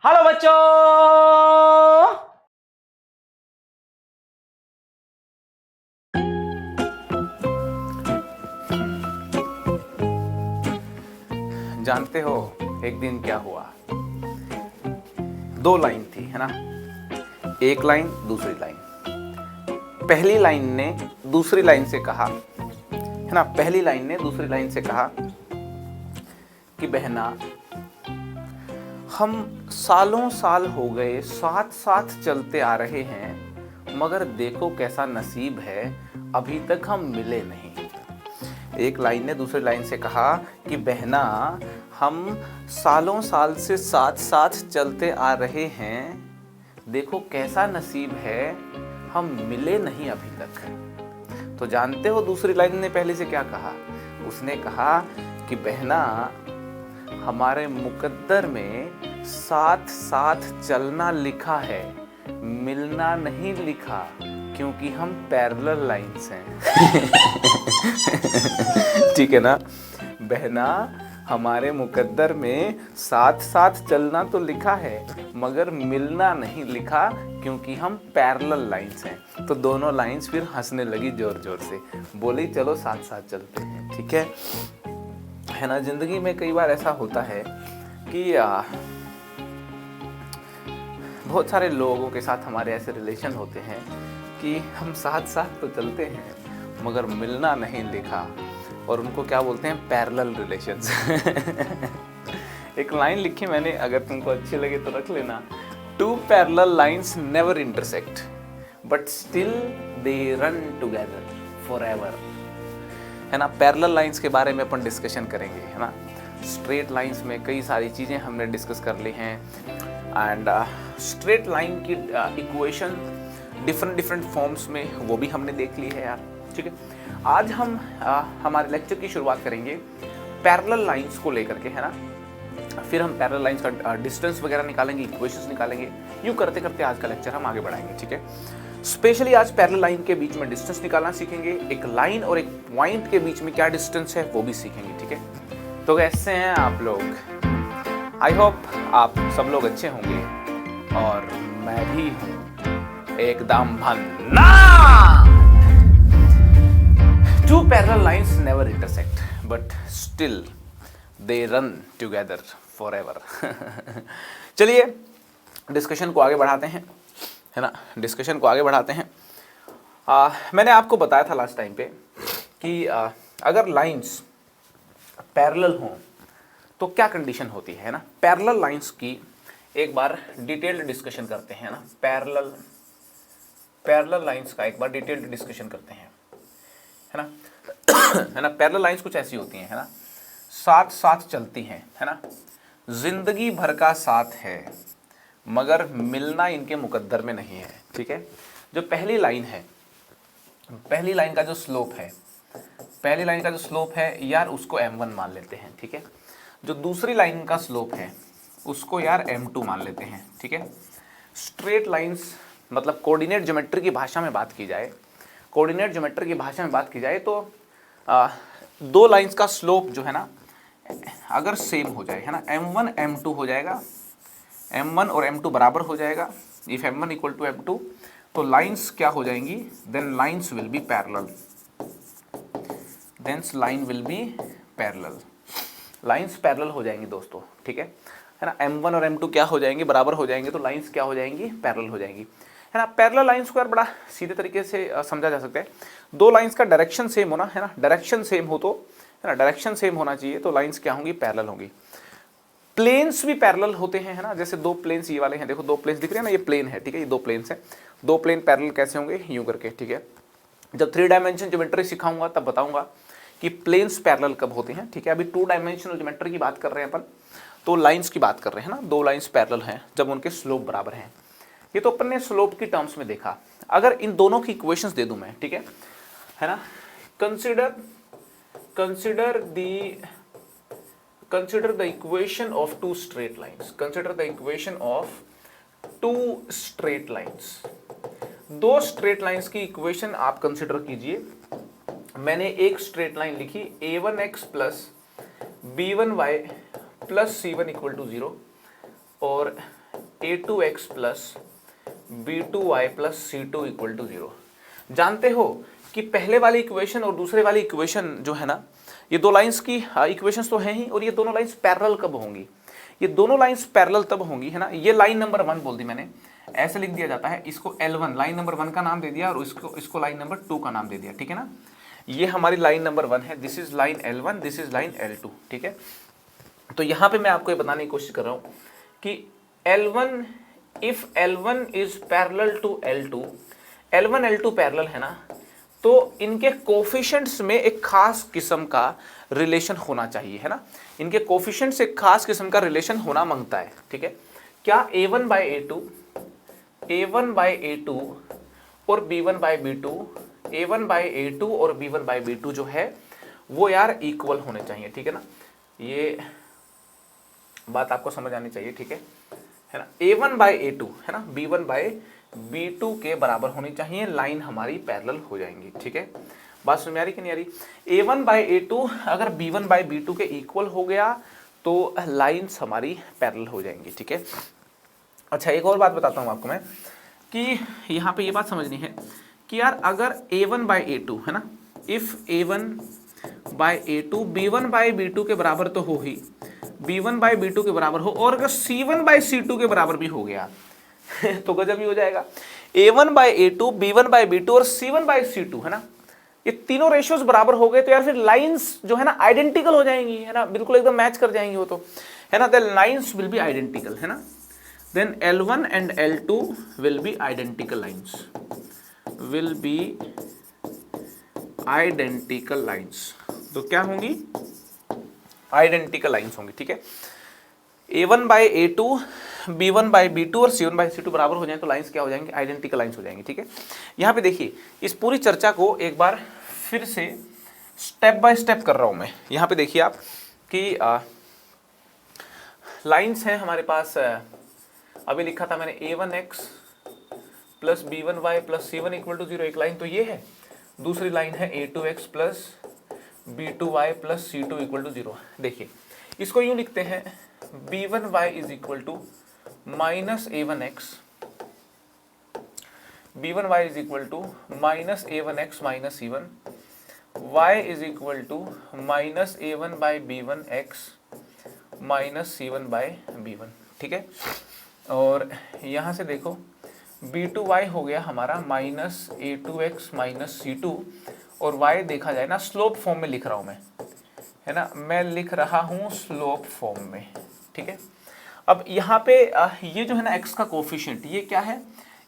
Hello बच्चों। जानते हो एक दिन क्या हुआ? दो लाइन थी, है ना? एक लाइन, दूसरी लाइन। पहली लाइन ने दूसरी लाइन से कहा, है ना, पहली लाइन ने दूसरी लाइन से कहा कि बहना, हम सालों साल हो गए साथ साथ चलते आ रहे हैं, मगर देखो कैसा नसीब है, अभी तक हम मिले नहीं। एक लाइन ने दूसरी लाइन से कहा कि बहना, हम सालों साल से साथ साथ चलते आ रहे हैं, देखो कैसा नसीब है, हम मिले नहीं अभी तक। तो जानते हो दूसरी लाइन ने पहले से क्या कहा? उसने कहा कि बहना, हमारे मुकद्दर में साथ साथ चलना लिखा है, मिलना नहीं लिखा, क्योंकि हम पैरेलल लाइंस हैं। ठीक है ना बहना? हमारे मुकद्दर में साथ साथ चलना तो लिखा है, मगर मिलना नहीं लिखा, क्योंकि हम पैरेलल लाइंस हैं। तो दोनों लाइंस फिर हंसने लगी जोर जोर से, बोली चलो साथ साथ चलते हैं। ठीक है ना? जिंदगी में कई बार ऐसा होता है कि बहुत सारे लोगों के साथ हमारे ऐसे रिलेशन होते हैं कि हम साथ साथ तो चलते हैं, मगर मिलना नहीं लिखा, और उनको क्या बोलते हैं? Parallel relations. एक लाइन लिखी मैंने, अगर तुमको अच्छी लगे तो रख लेना। Two parallel lines never intersect, but still they run together forever. है ना? पैरेलल लाइंस के बारे में अपन डिस्कशन करेंगे, है ना? स्ट्रेट लाइंस में कई सारी चीज़ें हमने डिस्कस कर ली हैं, एंड स्ट्रेट लाइन की इक्वेशन डिफरेंट फॉर्म्स में वो भी हमने देख ली है यार। ठीक है, आज हम हमारे लेक्चर की शुरुआत करेंगे पैरेलल लाइंस को लेकर के, है ना? फिर हम पैरेलल लाइंस का डिस्टेंस वगैरह निकालेंगे, इक्वेशंस निकालेंगे। यूँ करते करते आज का लेक्चर हम आगे बढ़ाएंगे। ठीक है, स्पेशली आज पैरेलल लाइन के बीच में डिस्टेंस निकालना सीखेंगे, एक लाइन और एक पॉइंट के बीच में क्या डिस्टेंस है वो भी सीखेंगे। ठीक है, तो कैसे हैं आप लोग? आई होप आप सब लोग अच्छे होंगे, और मैं भी हूं एकदम भन्ना। Two parallel lines never intersect, but still they run together forever. चलिए डिस्कशन को आगे बढ़ाते हैं, है ना? डिस्कशन को आगे बढ़ाते हैं। मैंने आपको बताया था लास्ट टाइम पे कि अगर लाइंस पैरेलल हों तो क्या कंडीशन होती है ना? पैरेलल लाइंस की एक बार डिटेल्ड डिस्कशन करते हैं ना। पैरेलल लाइंस का एक बार डिटेल्ड डिस्कशन करते हैं, है ना? है ना? पैरेलल लाइंस कुछ ऐसी होती हैं, है ना, साथ साथ चलती हैं, है ना, जिंदगी भर का साथ है, मगर मिलना इनके मुकद्दर में नहीं है। ठीक है, जो पहली लाइन है, पहली लाइन का जो स्लोप है, पहली लाइन का जो स्लोप है यार, उसको m1 मान लेते हैं। ठीक है, जो दूसरी लाइन का स्लोप है उसको यार m2 मान लेते हैं। ठीक है, स्ट्रेट लाइंस मतलब कोऑर्डिनेट ज्योमेट्री की भाषा में बात की जाए, कोऑर्डिनेट ज्योमेट्री की भाषा में बात की जाए तो दो लाइंस का स्लोप जो है ना, अगर सेम हो जाए, है ना, m1 m2 हो जाएगा, m1 और m2 बराबर हो जाएगा, if m1 equal to m2, तो लाइंस क्या हो जाएंगी? Then lines will be parallel, then line will be parallel, lines parallel हो जाएंगी दोस्तों। ठीक है ना? m1 और m2 क्या हो जाएंगे? बराबर हो जाएंगे, तो लाइंस क्या हो जाएंगी? पैरेलल हो जाएंगी, है ना? पैरेलल लाइंस को यार बड़ा सीधे तरीके से समझा जा सकता है। दो लाइंस का डायरेक्शन सेम होना, है ना, डायरेक्शन सेम हो तो, है ना, डायरेक्शन सेम होना चाहिए, तो लाइंस क्या होंगी? पैरेलल होंगी। प्लेन्स भी पैरेलल होते हैं, है ना, जैसे दो प्लेन्स ये वाले हैं, देखो दो प्लेन्स दिख रहे हैं ना, ये प्लेन है। ठीक है, ये दो प्लेन्स हैं, दो प्लेन पैरेलल कैसे होंगे? यूं करके। ठीक है, जब 3 डायमेंशन ज्योमेट्री सिखाऊंगा तब बताऊंगा कि प्लेन्स पैरेलल कब होते हैं। ठीक है, अभी 2 डायमेंशनल ज्योमेट्री की बात कर रहे हैं अपन, तो लाइंस की बात कर रहे हैं ना, दो लाइंस पैरेलल हैं जब उनके स्लोप बराबर हैं। ये तो अपन ने स्लोप की टर्म्स में देखा। अगर इन दोनों की इक्वेशंस दे दूं मैं, ठीक है ना, consider the equation of two straight lines, consider the equation of two straight lines। दो स्ट्रेट लाइंस की इक्वेशन आप कंसिडर कीजिए। मैंने एक स्ट्रेट लाइन लिखी a1x plus b1y plus c1 equal to 0, और a2x plus b2y plus c2 equal to 0। जानते हो कि पहले वाली इक्वेशन और दूसरे वाली इक्वेशन जो है ना, ये दो लाइंस की इक्वेशंस तो हैं ही, और ये दोनों लाइंस पैरेलल कब होंगी? ये दोनों लाइंस पैरेलल तब होंगी, है ना। ये लाइन नंबर 1 बोल दी मैंने, ऐसे लिख दिया जाता है, इसको L1 लाइन नंबर 1 का नाम दे दिया और इसको लाइन नंबर 2 का नाम दे दिया, ठीक है ना। ये हमारी लाइन नंबर 1 है, this is line L1, this is line L2, ठीक है। तो यहां पे मैं आपको ये बताने की कोशिश कर रहा हूं कि L1, if L1 is parallel to L2, L1 L2 parallel है ना, तो इनके कोफिशिएंट्स में एक खास किस्म का रिलेशन होना चाहिए, है ना। इनके कोफिशिएंट्स से एक खास किस्म का रिलेशन होना मांगता है, ठीक है। क्या A1 बाई A2 और B1 by B2, A1 by A2 और B1 बाई B2 जो है वो यार इक्वल होने चाहिए, ठीक है ना। ये बात आपको समझ आनी चाहिए, ठीक है ना। A1 बाई A2 है ना, B1 बाई B2 के बराबर होनी चाहिए, लाइन हमारी पैरेलल हो जाएंगी, ठीक है। बात समझ में आ रही कि नहीं आ रही? A1 बाई A2 अगर B1 बाई B2 के इक्वल हो गया तो लाइन्स हमारी पैरेलल हो जाएंगी, ठीक है। अच्छा, एक और बात बताता हूँ आपको मैं कि यहाँ पे ये बात समझनी है कि यार अगर A1 बाई A2 है ना, if A1 by A2 B1 by B2 के बराबर तो हो ही, B1 बाई B2 के बराबर हो, और अगर C1 बाई C2 के बराबर भी हो गया तो गजब ही हो जाएगा। A1 by A2, B1 by B2 और C1 बाई C2 है ना, ये तीनों रेशियोज बराबर हो गए तो यार फिर लाइंस जो है ना आइडेंटिकल हो जाएंगी, है ना, बिल्कुल एकदम मैच कर जाएंगी वो तो, है ना। Then lines will be identical, है ना। Then L1 and L2 will be identical lines, will be identical lines. तो क्या होंगी? आइडेंटिकल लाइंस होंगी, ठीक है। A1 by A2, B1 by B2 और C1 बाई C2 बराबर हो जाए तो लाइंस क्या हो जाएंगी? आइडेंटिकल लाइंस हो जाएंगी, ठीक है। यहाँ पे देखिए, इस पूरी चर्चा को एक बार फिर से स्टेप बाय स्टेप कर रहा हूँ मैं। यहाँ पे देखिए आप कि लाइंस हैं हमारे पास, अभी लिखा था मैंने A1x plus B1y plus C1 equal to 0, एक लाइन तो ये है। दूसरी लाइन है A2x plus B2y plus C2 equal to 0। देखिए इसको यूँ लिखते हैं, B1y is equal to minus A1x, B1y is equal to minus A1x minus C1, y is equal to minus A1 by B1x minus C1 by B1, ठीक है। और यहाँ से देखो B2y हो गया हमारा माइनस A2x माइनस C2, और y देखा जाए ना स्लोप फॉर्म में लिख रहा हूँ मैं, है ना, मैं लिख रहा हूँ स्लोप फॉर्म में, ठीक है। अब यहाँ पे ये जो है ना x का कोफिशिएंट, ये क्या है?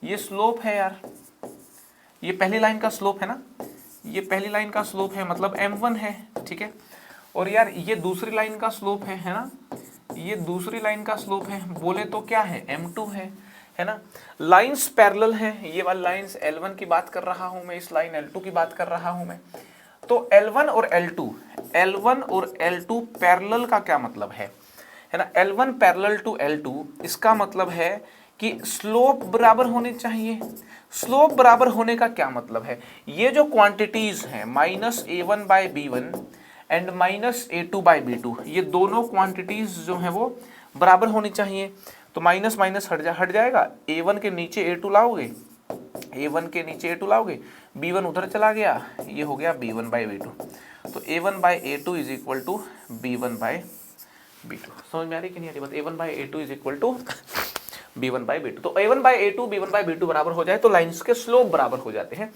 ये स्लोप है यार, ये पहली लाइन का स्लोप है ना, ये पहली लाइन का स्लोप है, मतलब m1 है, ठीक है। और यार ये दूसरी लाइन का स्लोप है ना, ये दूसरी लाइन का स्लोप है, बोले तो क्या है? m2 है ना। लाइंस पैरेलल हैं, ये वाली लाइंस L1 की बात कर रहा हूं मैं, इस लाइन L2 की बात कर रहा हूं मैं। तो L1 और L2 पैरेलल का क्या मतलब है ना। L1 पैरेलल टू L2, इसका मतलब है कि स्लोप बराबर होने चाहिए। स्लोप बराबर होने का क्या मतलब है? ये जो क्वांटिटीज हैं minus A1 by B1 and minus A2 by B2, ये दोनों क्वांटिटीज जो हैं वो बराबर होनी चाहिए। तो माइनस माइनस हट जाएगा, A1 के नीचे A2 लाओगे, A1 के नीचे A2 लाओगे, B1 उधर चला गया, ये हो गया B1 बाई B2। तो A1 by A2 is equal to B1 by B2। समझ में आ रही कि नहीं आ रही बात? A1 by A2 is equal to B1 by B2। तो A1 by A2 B1 by B2 बराबर हो जाए तो लाइंस के स्लोप बराबर हो जाते हैं।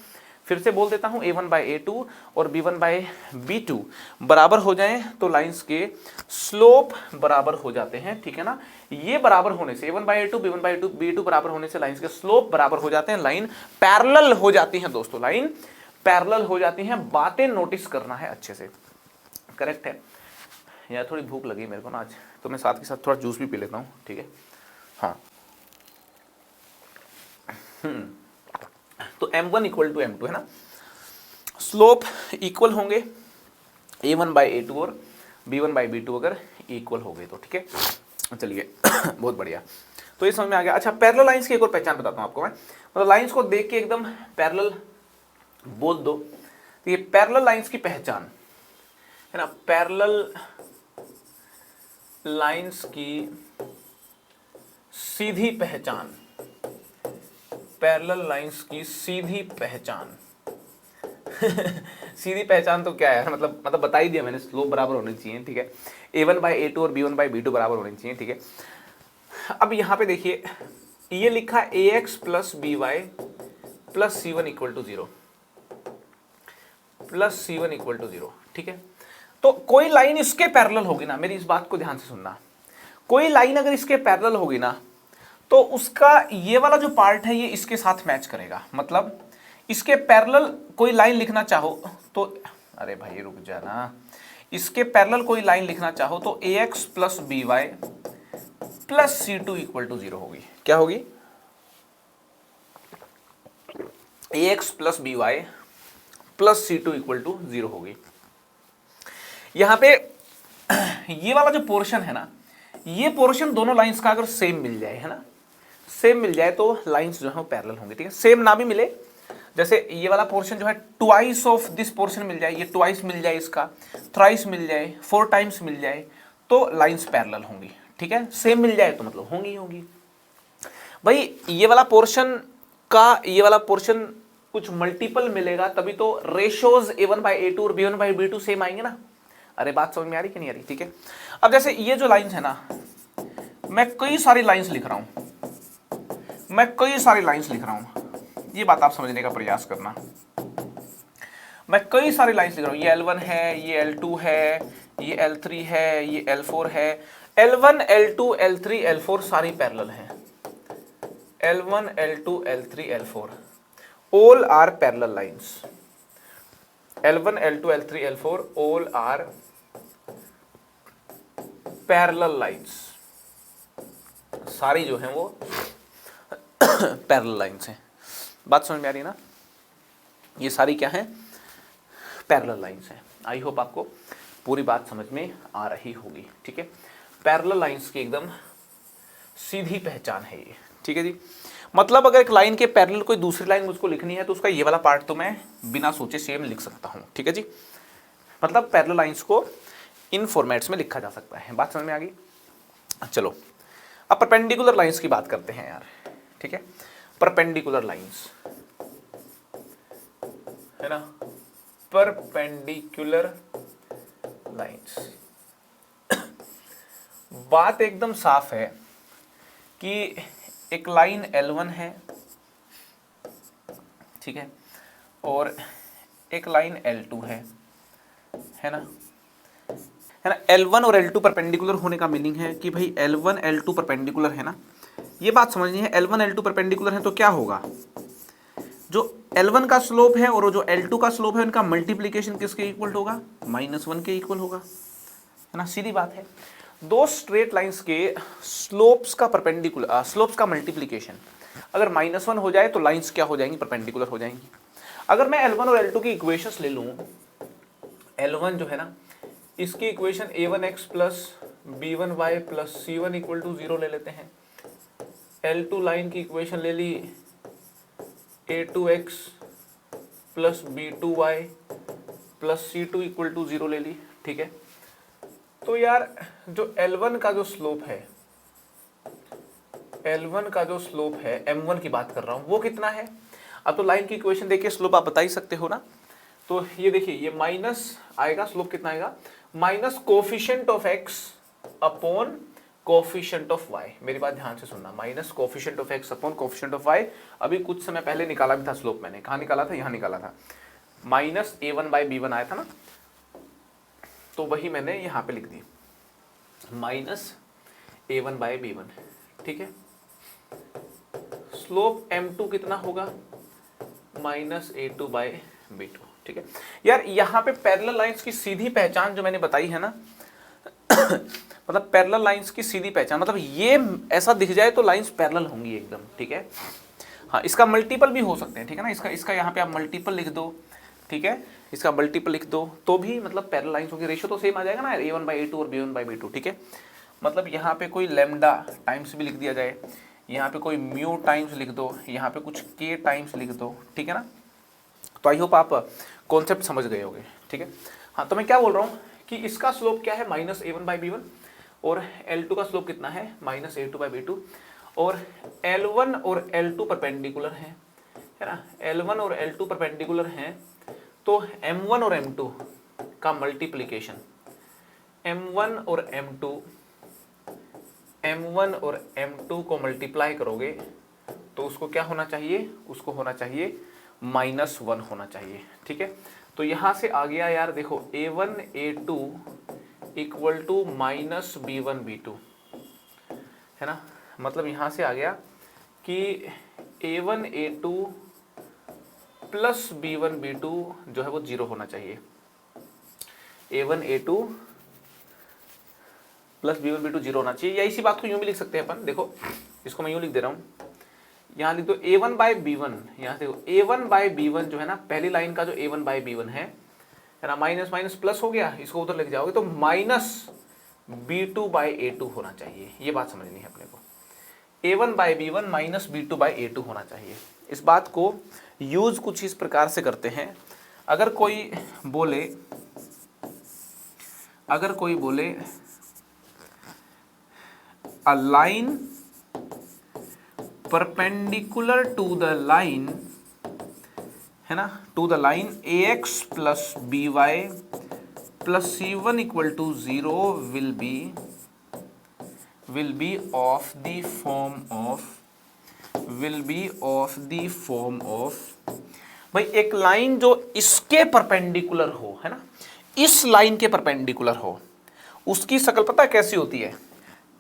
फिर से बोल देता हूं, A1 बाई A2 और B1 बाई B2 बराबर हो जाएं तो लाइंस के स्लोप बराबर हो जाते हैं, ठीक है ना। ये बराबर होने से A1 by A2 B1 by B2 बराबर होने से लाइंस के स्लोप बराबर हो जाते हैं, लाइन पैरेलल हो जाती है दोस्तों, लाइन पैरेलल हो जाती हैं। बातें नोटिस करना है अच्छे से, करेक्ट है। यार थोड़ी भूख लगी मेरे को ना आज, तो मैं साथ के साथ थोड़ा जूस भी पी लेता हूँ, ठीक है। हाँ, तो M1 इक्वल टू M2 है ना, स्लोप इक्वल होंगे A1 बाई A2 और B1 बाई B2 अगर इक्वल हो गए तो, ठीक है। चलिए बहुत बढ़िया, तो ये समझ में आ गया। अच्छा, पैरेलल लाइंस की एक और पहचान बताता हूँ आपको मैं, मतलब लाइंस को देख के एकदम पैरेलल बोल दो, तो ये पैरेलल लाइंस की पहचान है ना, पैरेलल लाइंस की सीधी पहचान, पैरेलल लाइंस की सीधी पहचान सीधी पहचान तो क्या है, मतलब बता ही दिया मैंने, स्लोप बराबर होनी चाहिए, ठीक है। a1/a2 और b1/b2 बराबर होनी चाहिए, ठीक है। अब यहाँ पे देखिए, ये लिखा ax plus B Y plus c1 equal to 0, plus c1 equal to 0, ठीक है। तो कोई लाइन इसके पैरेलल होगी ना, मेरी इस बात को ध्यान से सुनना, कोई लाइन अगर इसके पैरेलल होगी ना तो उसका ये वाला जो पार्ट है ये इसके साथ मैच करेगा। मतलब इसके पैरेलल कोई लाइन लिखना चाहो तो, अरे भाई रुक जाना, इसके पैरेलल कोई लाइन लिखना चाहो तो ax plus B Y plus c2 equal to 0 होगी। क्या होगी? ax plus B Y plus c2 equal to 0 होगी। यहां पे ये वाला जो पोर्शन है ना, ये पोर्शन दोनों लाइंस का अगर सेम मिल जाए, है ना, सेम मिल जाए तो लाइंस जो है वो पैरेलल होंगे, ठीक है। सेम ना भी मिले, जैसे ये वाला पोर्शन जो है ट्वाइस ऑफ दिस पोर्शन मिल जाए, ये ट्वाइस मिल जाए, इसका थ्राइस मिल जाए, 4 टाइम्स मिल जाए, तो लाइंस पैरेलल होंगी, ठीक है। सेम मिल जाए तो मतलब होंगी होंगी। भाई ये वाला पोर्शन का ये वाला पोर्शन कुछ मल्टीपल मिलेगा तभी तो रेशोज a1/a2 और b1/b2 सेम आएंगे ना। अरे बात समझ में आ रही कि नहीं आ रही? ठीक है। अब जैसे ये जो लाइंस है ना, मैं कई सारी लाइंस लिख रहा हूं, ये बात आप समझने का प्रयास करना। मैं कई सारी लाइंस लिख रहा हूं, ये L1 है, ये L2 है, ये L3 है, ये L4 है। L1 L2 L3 L4 सारी पैरेलल हैं। L1 L2 L3 L4 all are parallel lines। L1 L2 L3 L4 all are parallel lines। सारी जो हैं वो पैरेलल लाइंस हैं। बात समझ में आ रही है ना? ये सारी क्या हैं? पैरेलल लाइंस हैं। आई होप आपको पूरी बात समझ में आ रही होगी, ठीक है। पैरेलल लाइंस की एकदम सीधी पहचान है ये, ठीक है जी। मतलब अगर एक लाइन के पैरेलल कोई दूसरी लाइन मुझको लिखनी है तो उसका ये वाला पार्ट तो मैं बिना सोचे सेम लिख सकता हूँ, ठीक है जी। मतलब पैरेलल लाइंस को इन फॉर्मेट्स में लिखा जा सकता है। बात समझ में आ गई? चलो अब परपेंडिकुलर लाइंस की बात करते हैं यार, ठीक है। परपेंडिकुलर लाइंस, है ना, परपेंडिकुलर लाइंस। बात एकदम साफ है कि एक लाइन L1 है, ठीक है, और एक लाइन L2 है ना, L1 और L2 परपेंडिकुलर होने का मीनिंग है कि भाई L1 L2 परपेंडिकुलर है ना, ये बात समझनी है। L1 L2 परपेंडिकुलर है तो क्या होगा, जो L1 का स्लोप है और जो L2 का स्लोप है उनका मल्टीप्लीकेशन किसके इक्वल होगा? -1 के इक्वल होगा, है ना, सीधी बात है। दो स्ट्रेट लाइंस के स्लोप्स का परपेंडिकुलर स्लोप्स का मल्टीप्लीकेशन अगर -1 हो जाए तो लाइंस क्या हो जाएंगी? परपेंडिकुलर हो जाएंगी। अगर मैं L1 और L2 की इक्वेशंस ले लूं, L1 जो है ना, इसकी equation a1x plus b1y plus c1 equal to 0 ले लेते हैं। L2 लाइन की इक्वेशन ले ली a2x plus b2y plus c2 equal to 0 ले ली, ठीक है। तो यार जो L1 का जो स्लोप है, L1 का जो स्लोप है, m1 की बात कर रहा हूं, वो कितना है? अब तो लाइन की इक्वेशन देखिए स्लोप आप बता ही सकते हो ना। तो ये देखिए, ये माइनस आएगा, स्लोप कितना आएगा? Minus coefficient of x upon coefficient of y। मेरी बात ध्यान से सुनना, minus coefficient of x upon coefficient of y। अभी कुछ समय पहले निकाला भी था स्लोप, मैंने कहाँ निकाला था? यहाँ निकाला था। माइनस a1/b1 आया था ना, तो वही मैंने यहाँ पे लिख दी, माइनस a1/b1, ठीक है। स्लोप m2 कितना होगा? माइनस a2/b2, ठीक है। यार यहाँ पे पैरेलल लाइंस की सीधी पहचान जो मैंने बताई है ना मतलब पैरेलल लाइंस की सीधी पहचान मतलब ये ऐसा दिख जाए तो लाइंस पैरेलल होंगी एकदम, ठीक है। हाँ, इसका मल्टीपल भी हो सकते हैं, ठीक है ना। इसका यहाँ पे आप मल्टीपल लिख दो, ठीक है, इसका मल्टीपल लिख दो तो भी मतलब पैरेलल लाइंस होगी। रेशियो तो सेम आ जाएगा ना, a1/a2 और b1/b2, ठीक है। मतलब यहाँ पे कोई लैम्डा टाइम्स भी लिख दिया जाए, यहाँ पे कोई म्यू टाइम्स लिख दो, यहाँ पे कुछ k टाइम्स लिख दो, ठीक है ना। तो आई होप आप कॉन्सेप्ट समझ गए होंगे, ठीक है। हाँ, तो मैं क्या बोल रहा हूँ कि इसका स्लोप क्या है? -a1/b1 और L2 का स्लोप कितना है? -a2/b2। और L1 और L2 परपेंडिकुलर हैं, है ना, L1 और L2 परपेंडिकुलर हैं, तो M1 और M2 का मल्टीप्लिकेशन, M1 और M2 को मल्टीप्लाई करोगे तो उसको क्या होना चाहिए, उसको होना चाहिए -1 होना चाहिए, ठीक है। तो यहां से आ गया यार, देखो A1 A2 equal to -B1 B2, है ना, मतलब यहां से आ गया कि A1 A2 plus B1 B2 जो है वो 0 होना चाहिए। A1 A2 plus B1 B2 0 होना चाहिए, या इसी बात को यूं भी लिख सकते हैं अपन, देखो इसको मैं यूं लिख दे रहा हूं, यहाँ लिख दो A1 बाई B1, यहाँ देखो A1 बाई B1 जो है ना, पहली लाइन का जो A1 बाई B1 है ना, माइनस माइनस प्लस हो गया, इसको उधर लेके जाओगे तो माइनस B2 बाई A2 होना चाहिए। ये बात समझनी है अपने को, A1 by B1 minus B2 by A2 होना चाहिए। इस बात को यूज कुछ इस प्रकार से करते हैं, अगर कोई बोले a line perpendicular to the line, है ना, to the line ax plus by plus c1 equal to 0 will be of the form of भाई एक लाइन जो इसके परपेंडिकुलर हो, है ना, इस लाइन के परपेंडिकुलर हो, उसकी शक्ल पता है कैसी होती है,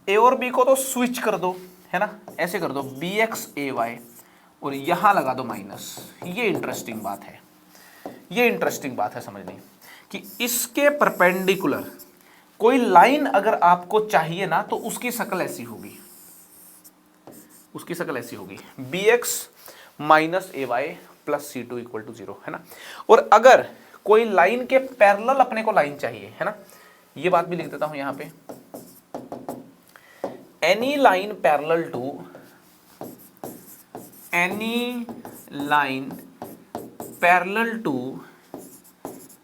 ए और बी को तो स्विच कर दो, है ना, ऐसे कर दो bx ay और यहां लगा दो माइनस। ये इंटरेस्टिंग बात है समझनी कि इसके परपेंडिकुलर कोई लाइन अगर आपको चाहिए ना तो उसकी शक्ल ऐसी होगी, bx minus ay plus c2 equal to 0, है ना। और अगर कोई लाइन के पैरेलल अपने को लाइन चाहिए, है ना, ये बात भी लिख देता हूं यहां पे, any line parallel to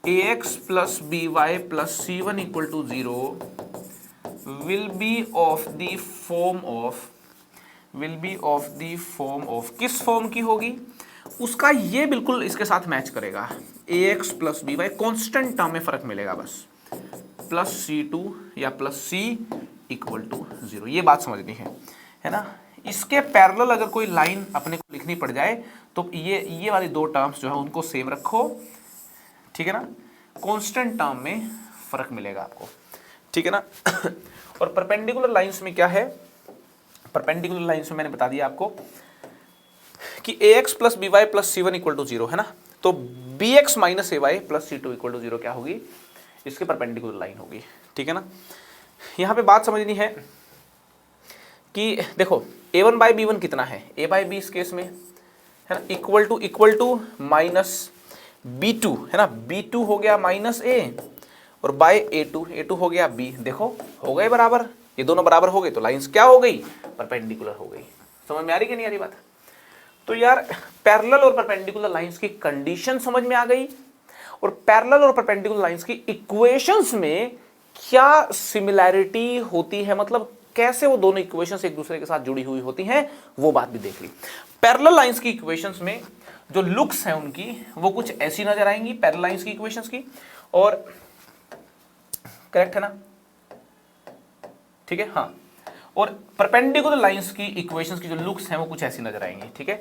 ax plus by plus c1 equal to 0 will be of the form of किस फॉर्म की होगी, उसका ये बिल्कुल इसके साथ मैच करेगा, ax plus by constant term में फर्क मिलेगा बस, प्लस c2 या प्लस c इक्वल टू 0। ये बात समझनी है ना। इसके पैरेलल अगर कोई लाइन अपने को लिखनी पड़ जाए तो ये वाली दो टर्म्स जो है उनको सेम रखो, ठीक है ना, कांस्टेंट टर्म में फर्क मिलेगा आपको, ठीक है ना। और परपेंडिकुलर लाइंस में क्या है, परपेंडिकुलर लाइंस में मैंने बता दिया आपको कि ax plus by plus c1 equal to 0, है ना, तो bx minus ay plus c2 equal to 0 क्या होगी, इसके परपेंडिकुलर लाइन होगी, ठीक है ना। यहां पे बात समझनी है कि देखो a1 बाई b1 कितना है, a बाई b इस केस में, है ना, इक्वल टू माइनस b2, है ना, b2 हो गया माइनस a और बाय a2 हो गया b, देखो हो गए बराबर, ये दोनों बराबर हो गए तो लाइंस क्या हो गई, परपेंडिकुलर हो गई। समझ में आ रही कि नहीं आ रही बात। तो यार पैरेलल और परपेंडिकुलर लाइंस की कंडीशन समझ में आ गई, और पैरेलल और परपेंडिकुलर लाइंस की इक्वेशंस में क्या सिमिलैरिटी होती है, मतलब कैसे वो दोनों इक्वेशंस एक दूसरे के साथ जुड़ी हुई होती हैं, वो बात भी देख ली। पैरेलल लाइंस की इक्वेशंस में जो लुक्स हैं उनकी वो कुछ ऐसी नजर आएंगी पैरेलल लाइंस की इक्वेशंस की, और करेक्ट है ना, ठीक है, हाँ। और परपेंडिकुलर लाइंस की इक्वेशंस की जो लुक्स हैं वो कुछ ऐसी नजर आएंगी, ठीक है।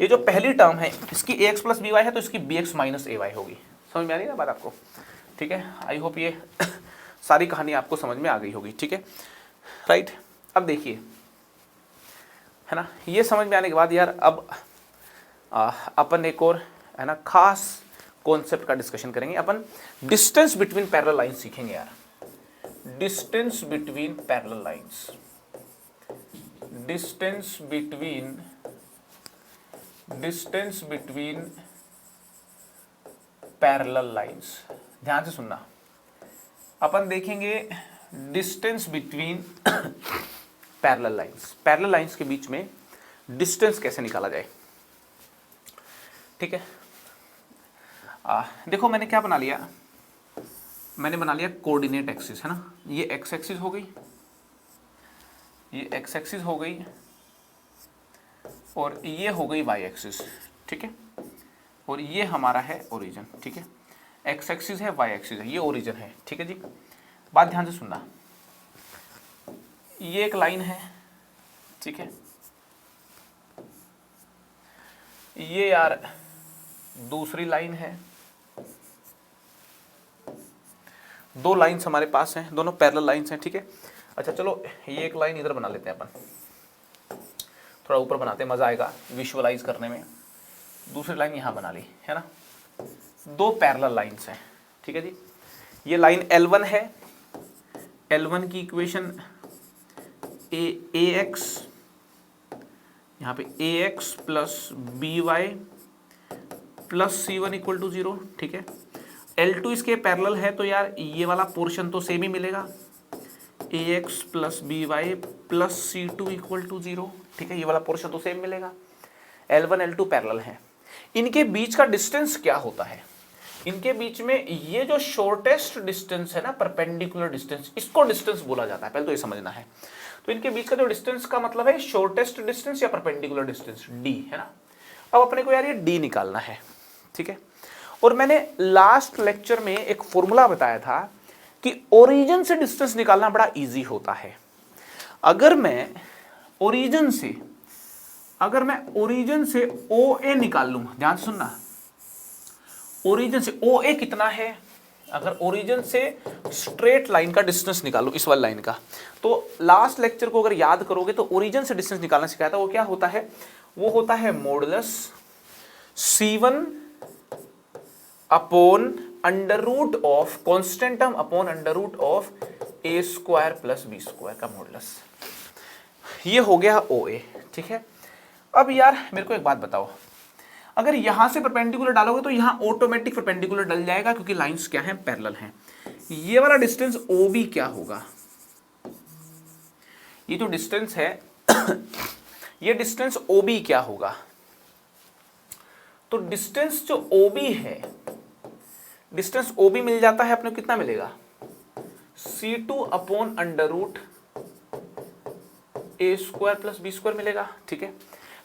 ये जो पहली टर्म है इसकी ax प्लस by है तो इसकी bx माइनस ay होगी। समझ में आ रही है ना बात आपको, ठीक है। आई होप ये सारी कहानी आपको समझ में आ गई होगी, ठीक है, राइट। अब देखिए, है ना, ये समझ में आने के बाद यार अब अपन एक और, है ना, खास कॉन्सेप्ट का डिस्कशन करेंगे। अपन डिस्टेंस बिटवीन पैरेलल लाइंस सीखेंगे यार, distance between parallel lines, distance between parallel lines. ध्यान से सुनना, अपन देखेंगे distance between parallel lines, parallel lines के बीच में डिस्टेंस कैसे निकाला जाए, ठीक है। देखो मैंने क्या बना लिया, मैंने बना लिया कोऑर्डिनेट एक्सिस, है ना, ये एक्स एक्सिस हो गई, ये एक्स एक्सिस हो गई, और ये हो गई y एक्सिस, ठीक है, और ये हमारा है ओरिजिन, ठीक है, x एक्सिस है, y एक्सिस है, ये ओरिजिन है, ठीक है जी। बात ध्यान से सुनना, ये एक लाइन है, ठीक है, ये यार दूसरी लाइन है, दो लाइंस हमारे पास हैं, दोनों पैरेलल लाइंस हैं, ठीक है। अच्छा चलो ये एक लाइन इधर बना लेते हैं अपन, थोड़ा ऊपर बनाते हैं, मजा आएगा विजुअलाइज करने में। दूसरी लाइन यहाँ बना ली है ना, दो पैरेलल लाइंस हैं, ठीक है जी। ये लाइन L1 है, L1 की इक्वेशन ax, यहाँ पे ax plus by plus c1 equal to 0, ठीक है। L2 इसके पैरेलल है तो यार ये वाला पोर्शन तो सेम ही मिलेगा, ax plus by plus c2 equal to 0, ठीक है, ये वाला पोर्शन तो सेम मिलेगा। L1 L2 पैरेलल है, इनके बीच का डिस्टेंस क्या होता है, इनके बीच में ये जो शॉर्टेस्ट डिस्टेंस है ना, परपेंडिकुलर डिस्टेंस, इसको डिस्टेंस बोला जाता है, पहले तो ये समझना है। तो इनके बीच का जो डिस्टेंस का मतलब है शॉर्टेस्ट डिस्टेंस या परपेंडिकुलर डिस्टेंस, d है ना। अब अपने को यार ये d निकालना है, ठीक है। और मैंने लास्ट लेक्चर में एक फॉर्मूला बताया था कि ओरिजिन से डिस्टेंस निकालना बड़ा इजी होता है। अगर मैं ओरिजिन से OA निकाल लूं, ध्यान से सुनना, ओरिजिन से OA कितना है, अगर ओरिजिन से स्ट्रेट लाइन का डिस्टेंस निकालो, इस वाली लाइन का, तो लास्ट लेक्चर को अगर याद करोगे तो ओरिजिन से डिस्टेंस निकालना सिखाया था। वो क्या होता है, वो होता है modulus C1 upon under root of constant term upon under root of a square plus b square का मॉडुलस। ये हो गया OA, ठीक है। अब यार मेरे को एक बात बताओ, अगर यहां से परपेंडिकुलर डालोगे तो यहां ऑटोमेटिक परपेंडिकुलर डल जाएगा क्योंकि लाइंस क्या हैं, पैरेलल हैं। ये वाला डिस्टेंस OB क्या होगा, ये जो डिस्टेंस है ये डिस्टेंस OB क्या होगा, तो डिस्टेंस जो OB है, डिस्टेंस OB मिल जाता है अपने को, कितना मिलेगा, C2 upon under root a square plus b square मिलेगा, ठीक है।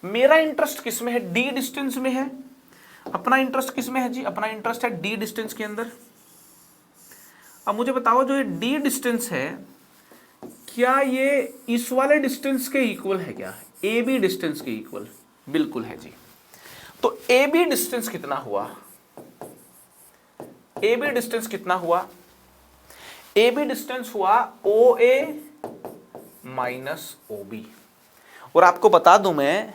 मेरा इंटरेस्ट किस में है, d डिस्टेंस में है, अपना इंटरेस्ट किस में है जी, अपना इंटरेस्ट है d डिस्टेंस के अंदर। अब मुझे बताओ जो ये d डिस्टेंस है, क्या ये इस वाले डिस्टेंस के इक्वल है क्या, AB डिस्टेंस के इक्वल, बिल्कुल है जी। तो AB डिस्टेंस कितना हुआ, AB डिस्टेंस कितना हुआ, AB डिस्टेंस हुआ OA माइनस OB। और आपको बता दूं मैं,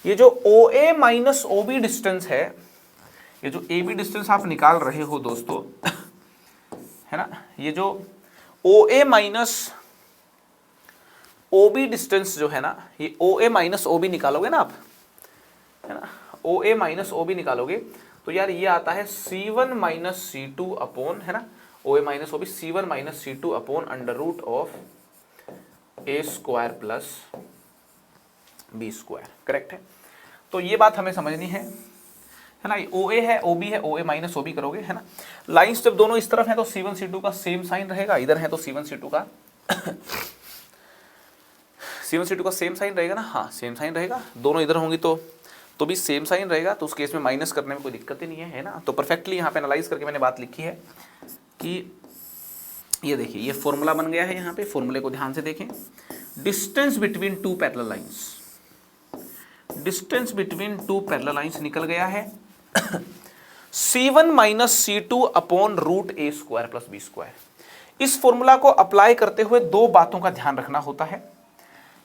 ये जो OA माइनस OB डिस्टेंस है, ये जो AB डिस्टेंस आप निकाल रहे हो दोस्तों है ना, ये जो OA माइनस OB डिस्टेंस जो है ना, ये OA माइनस OB निकालोगे ना आप, है ना, OA माइनस OB निकालोगे तो यार ये आता है C1 माइनस C2 अपॉन, है ना, OA minus OB C1 minus C2 upon under root of a square plus b square, correct है। तो ये बात हमें समझनी है ना, OA है, OB है, OA माइनस OB करोगे, है ना। लाइंस जब दोनों इस तरफ है तो C1 C2 का सेम साइन रहेगा, इधर है तो C1 C2 का C1 C2 का सेम साइन रहेगा ना, हाँ सेम साइन रहेगा, दोनों इधर होंगी तो भी सेम साइन रहेगा, तो उस केस में माइनस करने में कोई दिक्कत ही नहीं है ना। तो परफेक्टली यहाँ पे एनालाइज करके मैंने बात लिखी है कि ये देखिए, ये फॉर्मूला बन गया है, यहाँ पे फॉर्मूले को ध्यान से देखें, distance between two parallel lines, distance between two parallel lines निकल गया है C1 minus C2 upon root a square plus b square. इस फॉर्मूला को अप्लाई करते हुए दो बातों का ध्यान रखना होता है,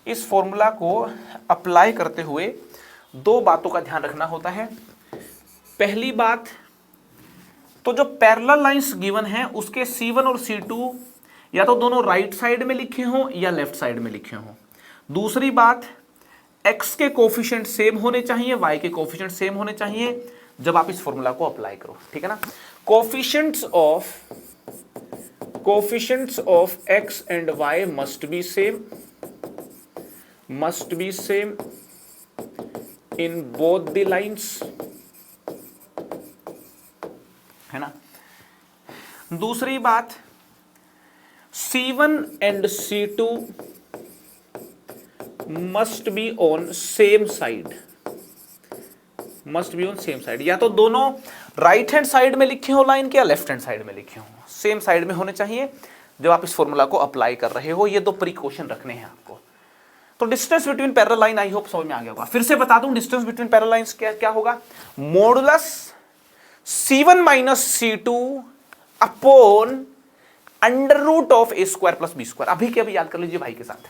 इस फॉर्मूला को अप्लाई करते हुए दो बातों का ध्यान रखना होता है। पहली बात तो जो पैरेलल लाइंस गिवन है उसके C1 और C2 या तो दोनों राइट साइड में लिखे हों या लेफ्ट साइड में लिखे हों। दूसरी बात, x के कोफिशिएंट सेम होने चाहिए, y के कोफिशिएंट सेम होने चाहिए जब आप इस फॉर्मूला को अप्लाई करो, ठीक है ना। Coefficients of x and y must be same in both the lines, है ना। दूसरी C1 and C2 must be on same side, must be on same side, या तो दोनों राइट हैंड साइड में लिखे हो लाइन के या लेफ्ट हैंड साइड में लिखे हो, सेम साइड में होने चाहिए जब आप इस फॉर्मूला को अप्लाई कर रहे हो। ये दो प्रिकॉशन रखने हैं आपको। तो distance between parallel line I hope समझ में आ गया होगा। फिर से बता दूं डिस्टेंस बिटवीन पैरेलल लाइंस क्या क्या होगा, modulus C1 minus C2 upon under root of a square plus B square. अभी के अभी याद कर लीजिए भाई के साथ,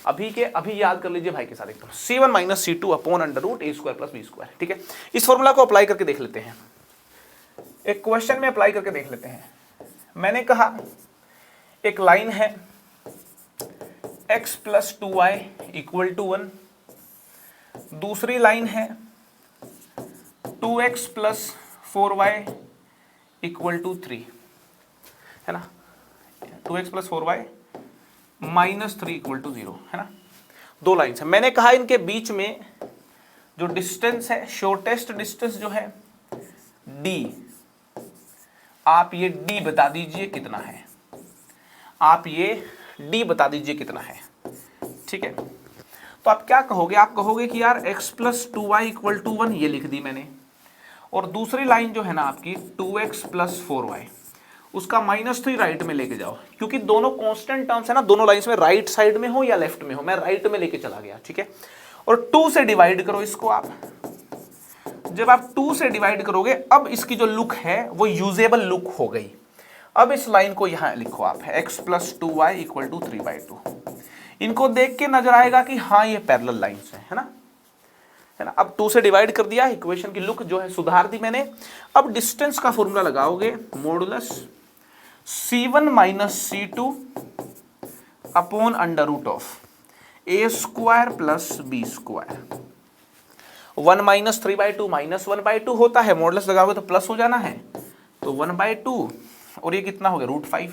अभी याद कर लीजिए भाई के साथ एकदम, C1 minus C2 upon under root A square plus B square. ठीक है, इस फॉर्मूला को अप्लाई करके देख लेते हैं, एक क्वेश्चन में अप्लाई करके देख लेते हैं। मैंने कहा एक लाइन है x plus 2y equal to 1, दूसरी लाइन है 2x plus 4y equal to 3, है ना, 2x plus 4y minus 3 equal to 0, है ना। दो लाइन्स है। मैंने कहा इनके बीच में जो डिस्टेंस है, शॉर्टेस्ट डिस्टेंस जो है d, आप ये d बता दीजिए कितना है, आप ये d बता दीजिए कितना है। ठीक है, तो आप क्या कहोगे, आप कहोगे कि यार x plus 2y equal to 1 ये लिख दी मैंने, और दूसरी लाइन जो है ना आपकी 2x प्लस 4y, उसका -3 राइट में लेके जाओ, क्योंकि दोनों कांस्टेंट टर्म्स है ना, दोनों लाइंस में राइट साइड में हो या लेफ्ट में हो, मैं राइट में लेके चला गया। ठीक है, और 2 से डिवाइड करो इसको आप, जब आप 2 से डिवाइड करोगे अब इसकी जो लुक है वो यूजेबल लुक हो गई। अब इस लाइन को यहां लिखो आप, x plus 2y equal to 3/2। इनको देख के नजर आएगा कि हाँ ये पैरेलल लाइंस है ना, है ना। अब 2 से डिवाइड कर दिया, इक्वेशन की लुक जो है सुधार दी मैंने। अब डिस्टेंस का फॉर्मूला लगाओगे, modulus C1 minus C2 upon under root of a square plus B square. 1 minus 3/2 minus 1/2 होता है, मॉडुलस लगाओगे तो प्लस हो जाना है, तो 1/2, और ये कितना हो गया √5,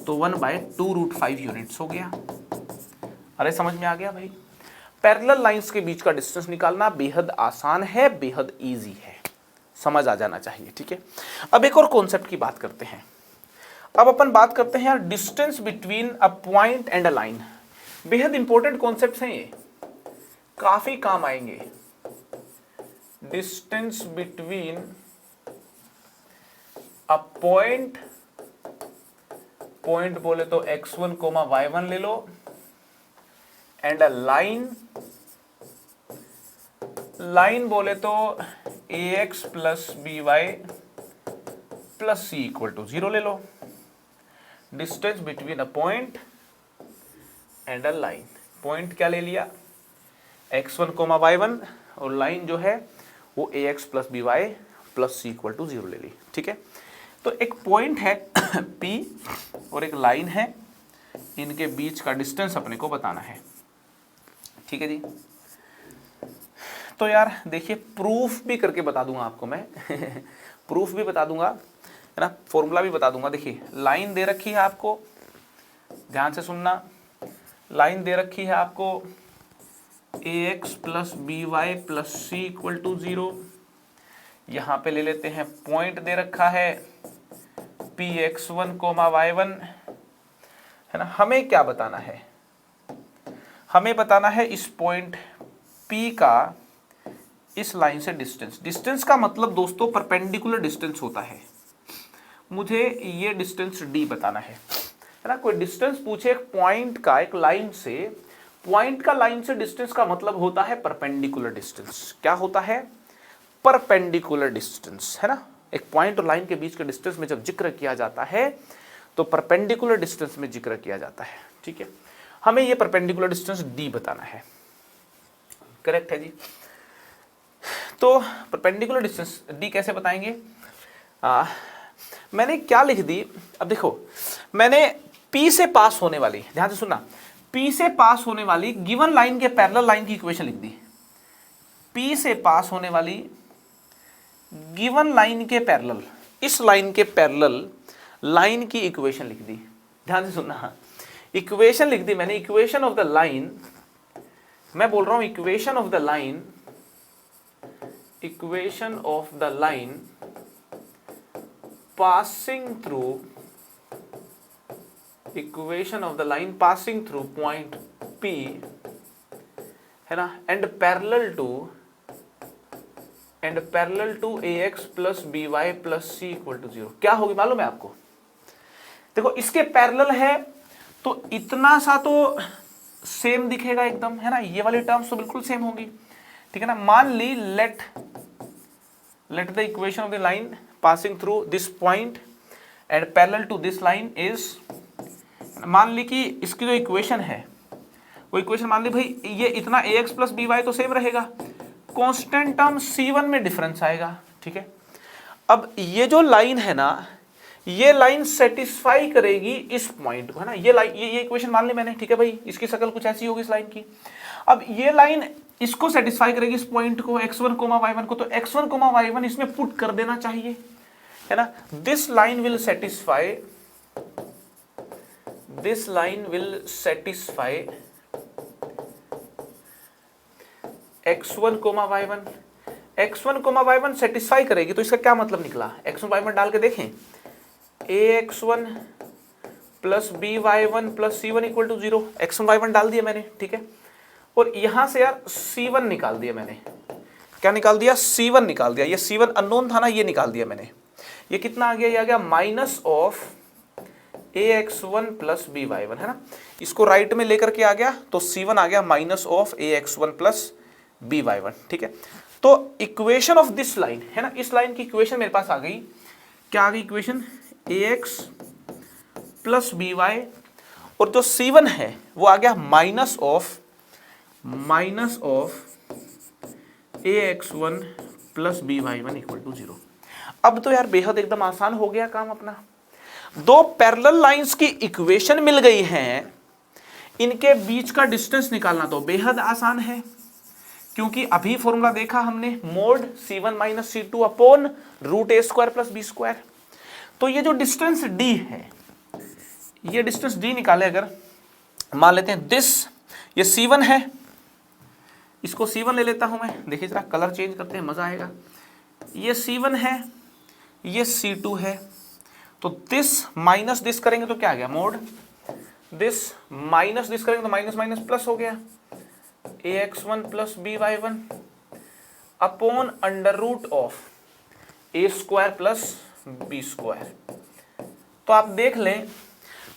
तो 1/2 √5 यूनिट्स हो गया। अरे समझ में आ गया भाई, पैरेलल लाइंस के बीच का डिस्टेंस निकालना बेहद आसान है, बेहद इजी है, समझ आ जाना चाहिए। ठीक है, अब एक और कॉन्सेप्ट की बात करते हैं। अब अपन बात करते हैं यार distance between a point and a line. बेहद इंपॉर्टेंट कॉन्सेप्ट्स हैं ये, काफी काम आएंगे। Distance between a point, point बोले तो x1, y1 ले लो, एंड अ लाइन, लाइन बोले तो ax plus by plus c equal to 0 ले लो। Distance between a point and a line, point क्या ले लिया x1, y1, और लाइन जो है वो ax plus by plus c equal to 0 ले ली। ठीक है, तो एक पॉइंट है P और एक लाइन है, इनके बीच का डिस्टेंस अपने को बताना है। ठीक है जी, तो यार देखिए प्रूफ भी करके बता दूंगा आपको मैं प्रूफ भी बता दूंगा, है ना, फॉर्मूला भी बता दूंगा। देखिए लाइन दे रखी है आपको, ध्यान से सुनना, लाइन दे रखी है आपको ax plus by plus c equal to 0। यहाँ पे ले लेते हैं पॉइंट दे रखा है px1, y1, है ना। हमें क्या बताना है, हमें बताना है इस पॉइंट P का इस लाइन से डिस्टेंस। डिस्टेंस का मतलब दोस्तों परपेंडिकुलर डिस्टेंस होता है, मुझे ये डिस्टेंस d बताना है ना। कोई डिस्टेंस पूछे एक पॉइंट का एक लाइन से, पॉइंट का लाइन से डिस्टेंस का मतलब होता है परपेंडिकुलर डिस्टेंस। क्या होता है, परपेंडिकुलर डिस्टेंस, है ना। एक पॉइंट और लाइन के बीच के डिस्टेंस में जब जिक्र किया जाता है तो परपेंडिकुलर डिस्टेंस में जिक्र किया जाता है। ठीक है, हमें ये परपेंडिकुलर डिस्टेंस d बताना है, करेक्ट है जी। तो परपेंडिकुलर डिस्टेंस d कैसे बताएंगे, मैंने क्या लिख दी, अब देखो मैंने P से पास होने वाली, ध्यान से सुनना, P से पास होने वाली गिवन लाइन के पैरेलल लाइन की इक्वेशन लिख दी। P से पास होने वाली गिवन लाइन के पैरेलल, इस लाइन के पैरेलल लाइन की इक्वेशन लिख दी। ध्यान से सुनना, इक्वेशन लिख दी मैंने, इक्वेशन ऑफ द लाइन, मैं बोल रहा हूं equation of the line, equation of the line passing through, equation of the line passing through point P है ना, and parallel to ax plus by plus c equal to 0, क्या होगी मालूम है आपको? देखो इसके पैरेलल है तो इतना सा तो सेम दिखेगा एकदम, है ना, ये वाली टर्म्स तो बिल्कुल सेम होगी, ठीक है ना। मान ली let the equation of the line passing through this point and parallel to this line is, मान ली कि इसकी जो इक्वेशन है वो इक्वेशन मान ली भाई ये इतना ax प्लस by तो सेम रहेगा, कांस्टेंट टर्म c1 में डिफरेंस आएगा, ठीक है। अब ये जो लाइन है ना, ये लाइन सेटिस्फाई करेगी इस पॉइंट को, है ना, ये लाइन, ये इक्वेशन मान ली मैंने, ठीक है भाई, इसकी शक्ल कुछ ऐसी होगी इस लाइन की। अब ये लाइन इसको सेटिस्फाई करेगी इस पॉइंट को, x1, y1 को, तो x1, y1 इसमें पुट कर देना चाहिए, है ना। This line will satisfy x1, y1 satisfy करेगी, तो इसका क्या मतलब निकला, x1, y1 डाल के देखें, ax1 plus by1 plus c1 equal to 0, x1, y1 डाल दिया मैंने, ठीक है। और यहां से यार c1 निकाल दिया मैंने, क्या निकाल दिया, c1 निकाल दिया, ये c1 अननोन था ना, ये निकाल दिया मैंने। ये कितना आ गया, ये आ गया minus of ax1 plus by1, है ना, इसको राइट में लेकर के आ गया तो c1 आ गया minus of ax1 plus by1, ठीक है। तो इक्वेशन ऑफ दिस लाइन, है ना, इस लाइन की इक्वेशन मेरे पास आ गई, क्या आ गई इक्वेशन, ax प्लस by, और जो c1 है वो आ गया minus of ax1 plus by1 equal to 0। अब तो यार बेहद एकदम आसान हो गया काम अपना, दो पैरेलल लाइंस की इक्वेशन मिल गई हैं, इनके बीच का डिस्टेंस निकालना तो बेहद आसान है, क्योंकि अभी फॉर्मूला देखा हमने, mod c1 minus c2 upon root a square plus b square. तो ये जो डिस्टेंस d है, ये डिस्टेंस d निकाले, अगर मान लेते हैं दिस, ये c1 है, इसको c1 ले लेता हूं मैं, देखिए जरा कलर चेंज करते हैं, मजा आएगा। ये c1 है, ये c2 है, तो दिस माइनस दिस करेंगे तो क्या आ गया, मोड दिस माइनस दिस करेंगे तो माइनस माइनस प्लस हो गया, ax1 plus by1 upon under root of a square plus b square. तो आप देख लें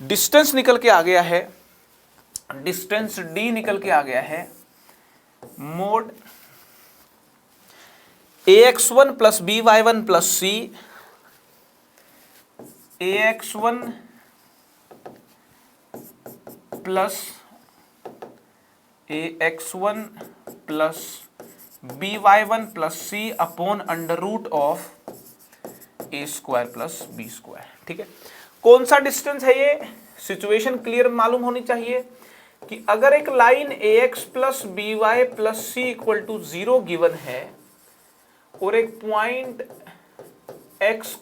डिस्टेंस निकल के आ गया है, डिस्टेंस d निकल के आ गया है, mod ax1 plus by1 plus c, ax1 plus by1 plus c upon under root of a square plus b square, ठीक है। कौन सा डिस्टेंस है ये, सिचुएशन क्लियर मालूम होनी चाहिए कि अगर एक line ax plus by plus c equal to 0 given है और एक point x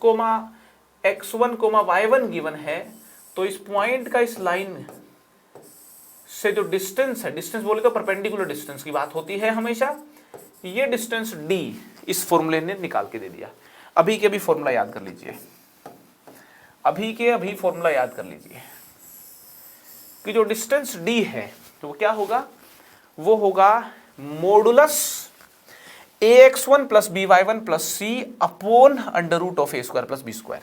x1 y1 given है, तो इस पॉइंट का इस लाइन से जो डिस्टेंस है, डिस्टेंस बोले तो परपेंडिकुलर डिस्टेंस की बात होती है हमेशा, ये डिस्टेंस d इस फॉर्मूले ने निकाल के दे दिया। अभी के अभी फॉर्मूला याद कर लीजिए, अभी फॉर्मूला याद कर लीजिए कि जो डिस्टेंस d है तो वो क्या होगा, वो होगा modulus ax1 plus by1 plus c upon under root of a square plus b square.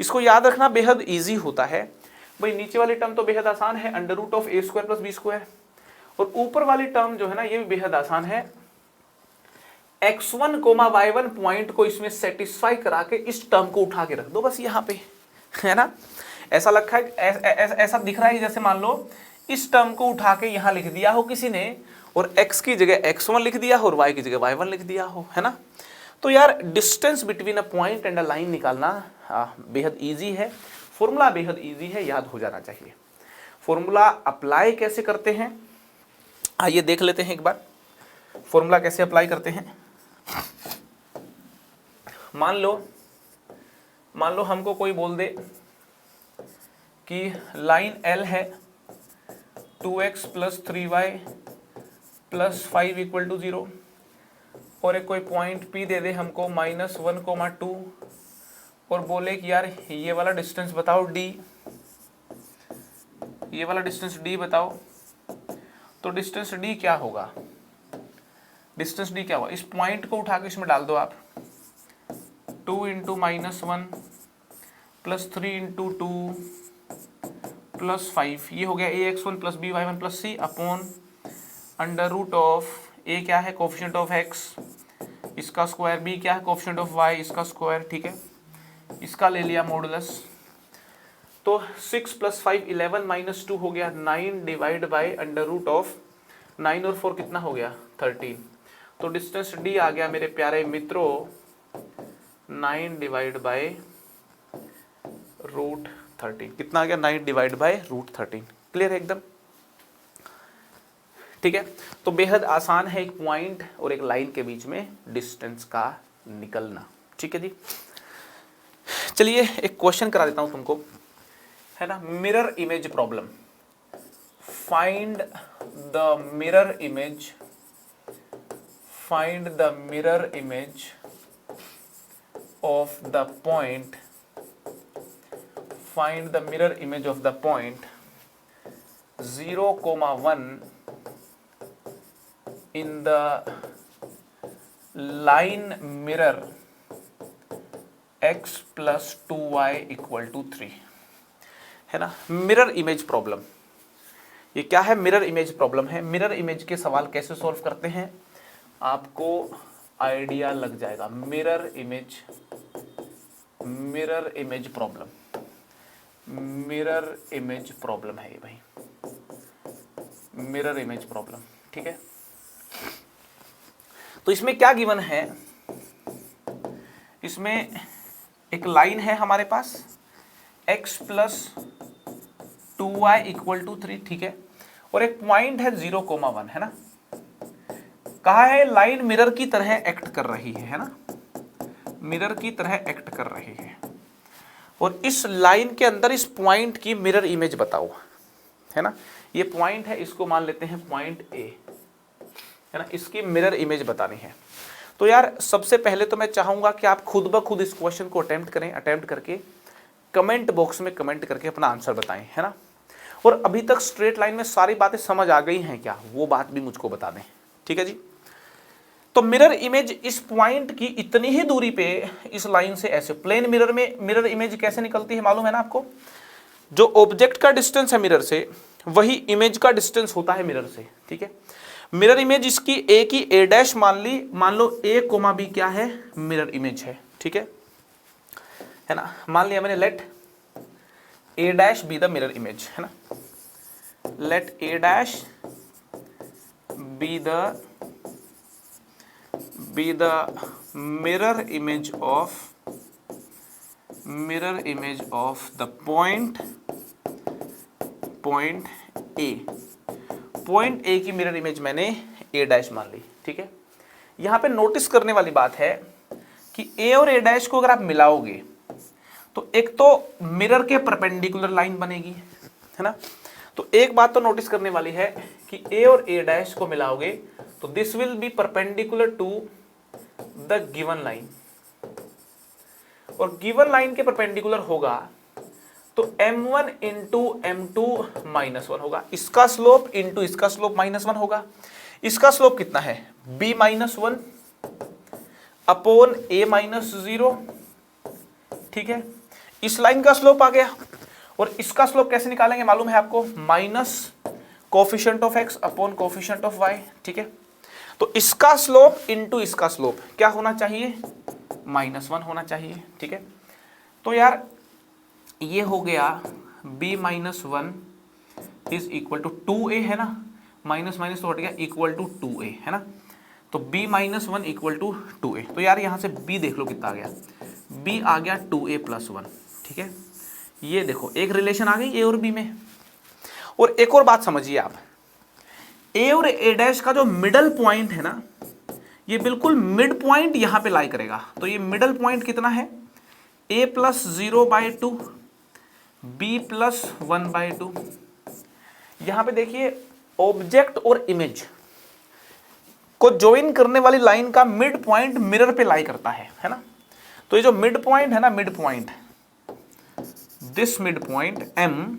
इसको याद रखना बेहद इजी होता है भाई, नीचे वाली टर्म तो बेहद आसान है, under root of a square plus b square, और ऊपर वाली टर्म जो है ना ये भी बेहद आसान है, x1 y1 पॉइंट को इसमें सेटिस्फाई करा के इस टर्म को उठा के रख दो बस यहाँ पे, है ना। ऐसा लगता है, ऐसा दिख रहा है जैसे मान लो इस टर्म को उठा के यहाँ लिख दिया हो किसी ने, और x की जगह x1 लिख दिया हो और y की जगह y1 लिख दिया हो, है ना। तो यार distance between a point and a line निकालना बेहद इजी है, फॉर्मूला बेहद इजी है, याद हो जाना चाहिए। फॉर्मूला अप्लाई कैसे करते हैं आइए देख लेते हैं एक बार, फॉर्मूला कैसे अप्लाई करते हैं। मान लो हमको कोई बोल दे कि लाइन L है 2x plus 3y plus 5 equal to 0, और एक कोई पॉइंट P दे दे हमको -1, 2, और बोले कि यार ये वाला डिस्टेंस बताओ d, ये वाला डिस्टेंस d बताओ, तो डिस्टेंस d क्या होगा, डिस्टेंस डी क्या हुआ, इस पॉइंट को उठा के इसमें डाल दो आप, 2 इंटू -1 प्लस 3 इंटू 2 प्लस 5, ये हो गया ax1 plus by1 plus c upon under root of a क्या है कोफिशिएंट ऑफ x इसका स्क्वायर, b क्या है कोफिशिएंट ऑफ y इसका स्क्वायर, ठीक है, इसका ले लिया मॉडुलस। तो 6 + 5 11 - 2 हो गया 9 divide by under root of 9 और 4 कितना हो गया 13। तो डिस्टेंस d आ गया मेरे प्यारे मित्रों 9 डिवाइड बाय √13। कितना आ गया 9 डिवाइड बाय √13। क्लियर है एकदम, ठीक है। तो बेहद आसान है एक पॉइंट और एक लाइन के बीच में डिस्टेंस का निकलना, ठीक है जी। चलिए एक क्वेश्चन करा देता हूं तुमको, है ना, mirror image problem. Find the mirror image, find the mirror image of the point, find the mirror image of the point 0,1 in the line mirror x plus 2y equal to 3, है ना। Mirror image problem, ये क्या है, mirror image problem है। Mirror image के सवाल कैसे solve करते हैं आपको आइडिया लग जाएगा। Mirror image problem, mirror image problem है ये भाई, मिरर इमेज प्रॉब्लम, ठीक है। तो इसमें क्या गिवन है, इसमें एक लाइन है हमारे पास x plus 2y equal to 3, ठीक है, और एक पॉइंट है 0,1, है ना। कहा है लाइन मिरर की तरह एक्ट कर रही है ना, मिरर की तरह एक्ट कर रही है, और इस लाइन के अंदर इस पॉइंट की मिरर इमेज बताओ, है ना। ये पॉइंट है, इसको मान लेते हैं पॉइंट A, है ना, इसकी मिरर इमेज बतानी है। तो यार सबसे पहले तो मैं चाहूंगा कि आप खुद ब खुद इस क्वेश्चन को अटेम्प्ट करें, अटेम्प्ट करके कमेंट बॉक्स में कमेंट करके अपना आंसर बताएं, है ना। और अभी तक स्ट्रेट लाइन में सारी बातें समझ आ गई हैं क्या, वो बात भी मुझको बता दें, ठीक है जी। तो मिरर इमेज इस पॉइंट की इतनी ही दूरी पे इस लाइन से ऐसे, प्लेन मिरर में मिरर इमेज कैसे निकलती है मालूम है ना आपको, जो ऑब्जेक्ट का डिस्टेंस है मिरर से वही इमेज का डिस्टेंस होता है मिरर से, ठीक है। मिरर इमेज इसकी a की a' मान लो a, b क्या है मिरर इमेज है, ठीक है ना। मान लिया मैंने, let a' be the mirror image, है ना, let a' be the mirror image of the point A। Point A की मिरर इमेज मैंने a' मान ली, ठीक है। यहां पे नोटिस करने वाली बात है कि A और a' को अगर आप मिलाओगे तो एक तो मिरर के परपेंडिकुलर लाइन बनेगी, है ना। तो एक बात तो नोटिस करने वाली है कि A और a' को मिलाओगे तो this will be perpendicular to the given line, और गिवन लाइन के परपेंडिकुलर होगा तो m1 इंटू m2 -1 होगा, इसका स्लोप इंटू इसका स्लोप -1 होगा। इसका स्लोप कितना है b -1 अपॉन a -0, ठीक है। इस लाइन का स्लोप आ गया, और इसका स्लोप कैसे निकालेंगे मालूम है आपको, minus coefficient of x upon coefficient of y, ठीक है। तो इसका स्लोप इंटू इसका स्लोप क्या होना चाहिए, -1 होना चाहिए, ठीक है। तो यार ये हो गया b -1 is equal to 2a, है ना, माइनस माइनस तो हट गया, इक्वल टू 2a, है ना। तो b -1 इक्वल टू 2a। तो यार यहाँ से b देख लो कितना आ गया, b आ गया 2a + 1, ठीक है। ये देखो एक रिलेशन आ गई a और b में। और एक और बात समझिए आप, a और a' का जो मिडल पॉइंट है ना, ये बिल्कुल मिड पॉइंट यहाँ पे लाई करेगा। तो ये मिडल पॉइंट कितना है, a + 0/2 b + 1/2। यहां पे देखिए ऑब्जेक्ट और इमेज को ज्वाइन करने वाली लाइन का मिड पॉइंट मिरर पे लाई करता है ना। तो ये जो मिड पॉइंट है ना, mid point, this mid point m,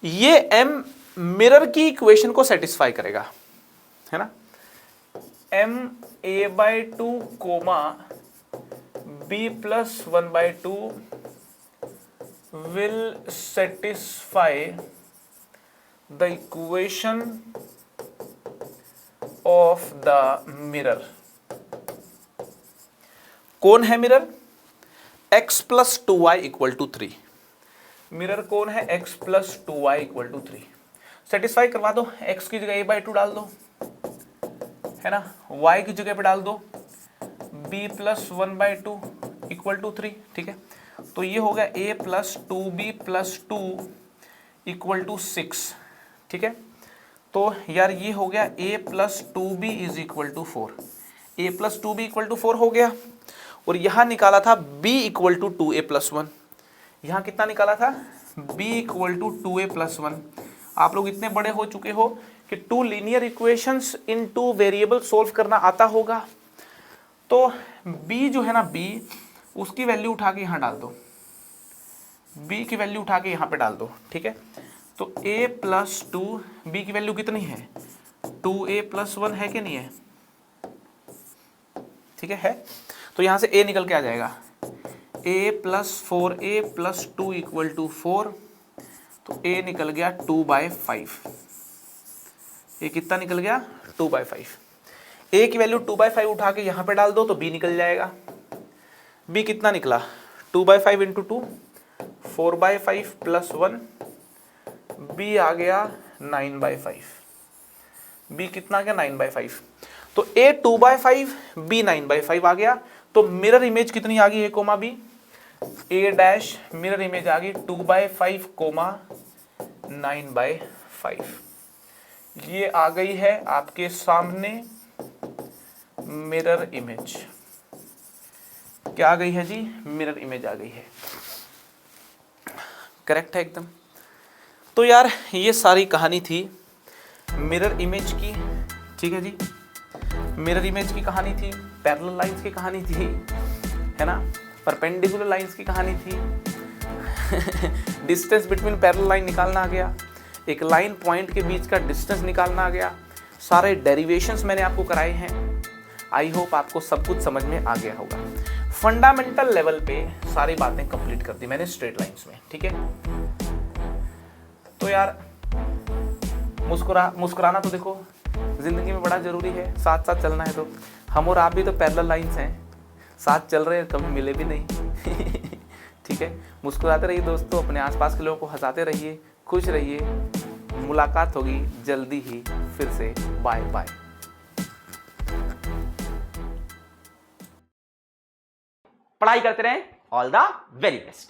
ये m मिरर की इक्वेशन को सेटिस्फाई करेगा, है ना। M a by two comma b plus 1/2 will satisfy the equation of the mirror. कौन है mirror? x plus 2y equal to 3। Mirror कौन है? x plus 2y equal to 3। Satisfy करवा दो, x की जगह a/2 डाल दो, है ना, y की जगह पे डाल दो b प्लस 1/2 इक्वल टू 3। ठीक है, तो ये हो गया a plus 2b plus 2 equal to 6। ठीक है, तो यार ये हो गया a plus 2b is equal to 4। a plus 2b equal to 4 हो गया। और यहाँ निकाला था b equal to 2a plus 1। यहाँ कितना निकाला था? b equal to 2a plus 1। आप लोग इतने बड़े हो चुके हो कि 2 लीनियर इक्वेशंस इन 2 वेरिएबल सोल्व करना आता होगा। तो b जो है ना, b उसकी वैल्यू उठा के यहाँ डाल दो, b की वैल्यू उठा के यहाँ पे डाल दो। ठीक है, तो a प्लस 2, b की वैल्यू कितनी है? 2a प्लस 1 है कि नहीं है? ठीक है। तो यहाँ से a निकल के आ जाएगा, a plus 4a plus 2 equal to 4। तो a निकल गया 2/5। ये कितना निकल गया? 2/5। a की वैल्यू 2/5 उठा के यहाँ पे डाल दो तो b निकल जाएगा। b कितना निकला? 2/5 इंटू 2, 4/5 प्लस 1, b आ गया 9/5। b कितना आ गया? 9/5। तो a 2/5, b 9/5 आ गया। तो मिरर इमेज कितनी आ गई? a comma b, a dash mirror image आ गई 2/5 कोमा 9/5। ये आ गई है आपके सामने मिरर इमेज। क्या आ गई है जी? मिरर इमेज आ गई है। करेक्ट है एकदम। तो यार ये सारी कहानी थी मिरर इमेज की। ठीक है जी, मिरर इमेज की कहानी थी, पैरेलल लाइंस की कहानी थी, है ना, परपेंडिकुलर लाइंस की कहानी थी, डिस्टेंस बिटवीन पैरेलल लाइन निकालना आ गया, एक लाइन पॉइंट के बीच का डिस्टेंस निकालना आ गया, सारे डेरिवेशंस मैंने आपको कराए हैं। आई होप आपको सब कुछ समझ में आ गया होगा। फंडामेंटल लेवल पे सारी बातें कंप्लीट कर दी मैंने स्ट्रेट लाइंस में। ठीक है, तो यार मुस्कुराना तो देखो जिंदगी में बड़ा जरूरी है, साथ साथ चलना है। तो हम और आप भी तो पैरेलल लाइंस हैं, साथ चल रहे हैं, कभी मिले भी नहीं। ठीक है, मुस्कुराते रहिए दोस्तों, अपने आसपास के लोगों को हंसाते रहिए, खुश रहिए। मुलाकात होगी जल्दी ही फिर से। Bye bye. पढ़ाई करते रहें। All the very best.